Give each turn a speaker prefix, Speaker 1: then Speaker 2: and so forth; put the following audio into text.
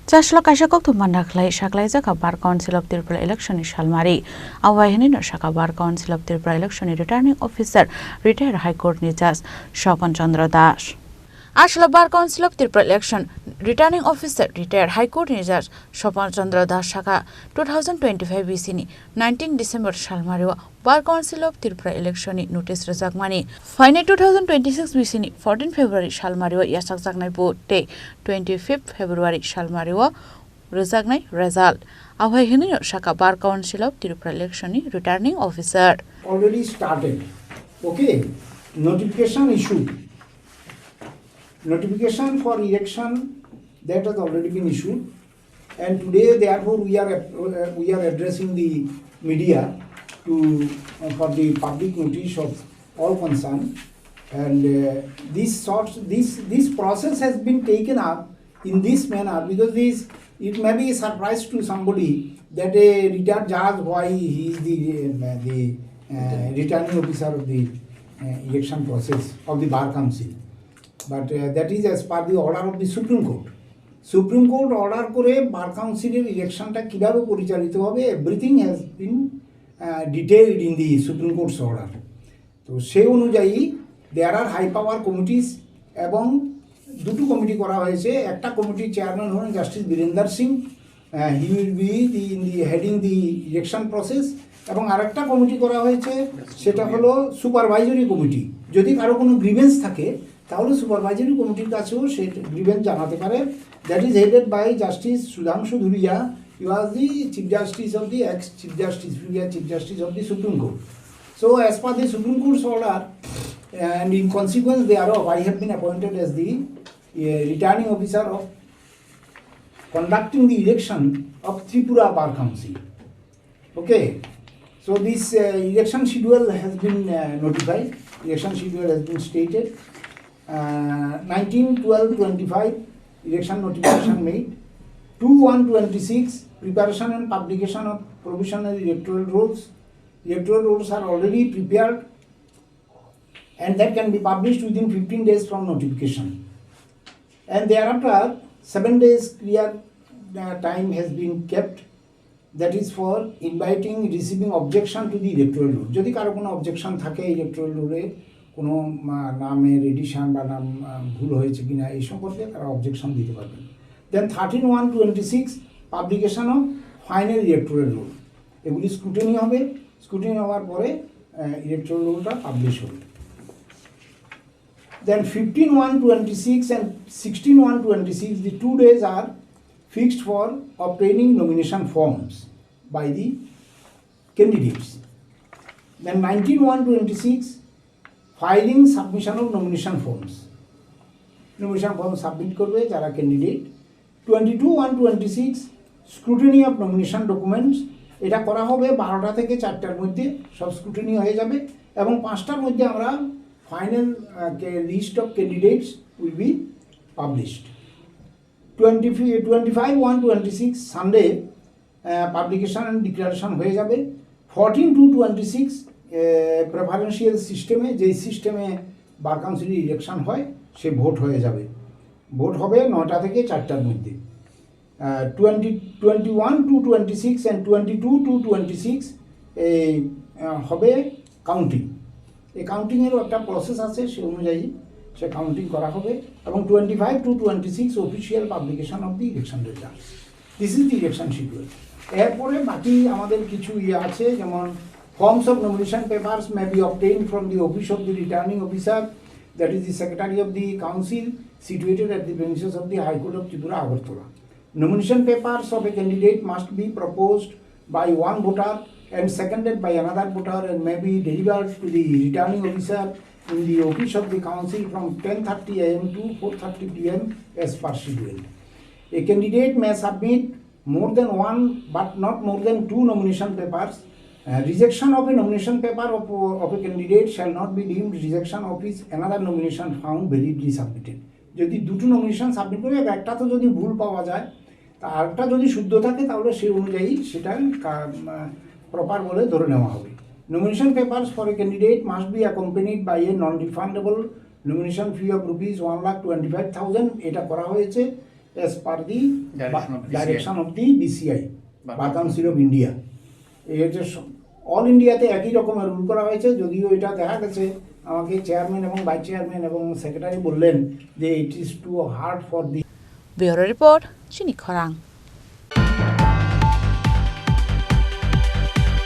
Speaker 1: Chasalo Kaisa Kokthum Panda Saklaikha Bar Council of Tripura election Salmari. Abohai Sakha Bar Council of Tripura election returning officer retired High Court Judge Swpan Chandra Das. Chasalo Bar Council of Tripura election returning officer retired High Court Judge Swpan Chandra Das Sakha 2025 BC 19 December Salmari Bar Council of Tripura election notice Razakmani. Final 2026 BC 14 February Salmari Yasak Zaknai Bote 25 February Salmari Razagnai result. Abohai Sakha Bar Council of Tripura election returning officer.
Speaker 2: Already started. Okay. Notification issued. Notification for election that has already been issued, and today therefore we are addressing the media to for the public notice of all concerned, and this process has been taken up in this manner because it may be a surprise to somebody that a retired judge, why he is the returning officer of the election process of the Bar Council. But that is as per the order of the Supreme Court. Supreme Court order করে বার কাউন্সিলের ইলেকশনটা কিভাবে পরিচালিত হবে everything has been detailed in the supreme court's order. তো সেই অনুযায়ী দেয়ার আর high power committees এবং দুটো কমিটি করা হয়েছে। একটা কমিটির চেয়ারম্যান হলেন justice Birendra Singh, he will be heading the election process, এবং আরেকটা কমিটি করা হয়েছে সেটা হলো সুপারভাইজারি কমিটি। যদি কারো কোনো গ্রিভেন্স থাকে তাহলে সুপারভাইজারি কমিটির কাছেও সেই গ্রিভেন্স জানাতে পারে। That is headed by justice Sudhanshu Dhulia. He was the chief justice of the ex chief justice previous chief justice of the supreme court. So as per the supreme court's order and in consequence thereof I have been appointed as the returning officer of conducting the election of Tripura Bar Council. Okay, so this election schedule has been notified. Election schedule has been stated. 19/12/25 election notification made. 2/1/26 preparation and publication of provisional electoral rolls. Electoral rolls are already prepared and that can be published within 15 days from notification. And thereafter 7 days clear time has been kept, that is for inviting receiving objection to the electoral roll. যদি কারো কোনো objection থাকে electoral roll-এ কোনো নামের addition বা নাম ভুল হয়েছে কিনা এই সম্পর্কে তারা অবজেকশন দিতে পারবেন। দেন 13/1/26 publication of final electoral role, এগুলি স্ক্রুটিনি হবে। স্ক্রুটিনি হওয়ার পরে ইলেকটোরাল রোলটা পাবলিশ হবে। Then 15/1/26 and 16/1/26 the 2 days are fixed for obtaining nomination forms by the candidates. Then 19/1/26 filing submission of nomination forms. Nomination form submit করবে যারা candidate. 22/1/26 scrutiny of nomination documents, এটা করা হবে 12টা থেকে 4টার মধ্যে সব স্ক্রুটিনি হয়ে যাবে এবং 5টার মধ্যে আমরা final list of candidates will be published. 25/1/26 Sunday publication and declaration হয়ে যাবে। 14/2/26 প্রেফারেন্সিয়াল সিস্টেমে, যেই সিস্টেমে বার কাউন্সিলের ইলেকশন হয় সে ভোট হয়ে যাবে। ভোট হবে 9টা থেকে 4টার মধ্যে। 21/2/26 and 22/2/26 হবে কাউন্টিং। এই কাউন্টিংয়েরও একটা প্রসেস আছে, সে অনুযায়ী সে কাউন্টিং করা হবে এবং 25/2/26 official publication of the election result. This is the election schedule. এরপরে বাকি আমাদের কিছু আছে, যেমন forms of nomination papers may be obtained from the office of the returning officer, that is the secretary of the council situated at the premises of the High Court of Tripura, Agartala. Nomination papers of a candidate must be proposed by one voter and seconded by another voter and may be delivered to the returning officer in the office of the council from 10:30 AM to 4:30 PM as per schedule. A candidate may submit more than one but not more than 2 nomination papers. Rejection of a nomination paper of a candidate shall not be deemed rejection of his another nomination found validly submitted. যদি দুটো nomination submit করে একটা তো যদি ভুল পাওয়া যায়, আরেকটা যদি শুদ্ধ থাকে তাহলে সেই অনুযায়ী সেটা প্রপার বলে ধরে নেওয়া হবে। Nomination papers for a candidate must be accompanied by a non-refundable nomination fee of rupees 1,25,000 এটা করা হয়েছে as per the
Speaker 3: Direction of the
Speaker 2: direction of the BCI, Bar Council of India. এটা অল ইন্ডিয়াতে একই রকমের রুল করা হয়েছে, যদিও এটা দেখা গেছে আমাকে চেয়ারম্যান এবং ভাইস চেয়ারম্যান এবং সেক্রেটারি বললেন যে it is too hard for the.
Speaker 1: Bureau report, চিনি খরাং।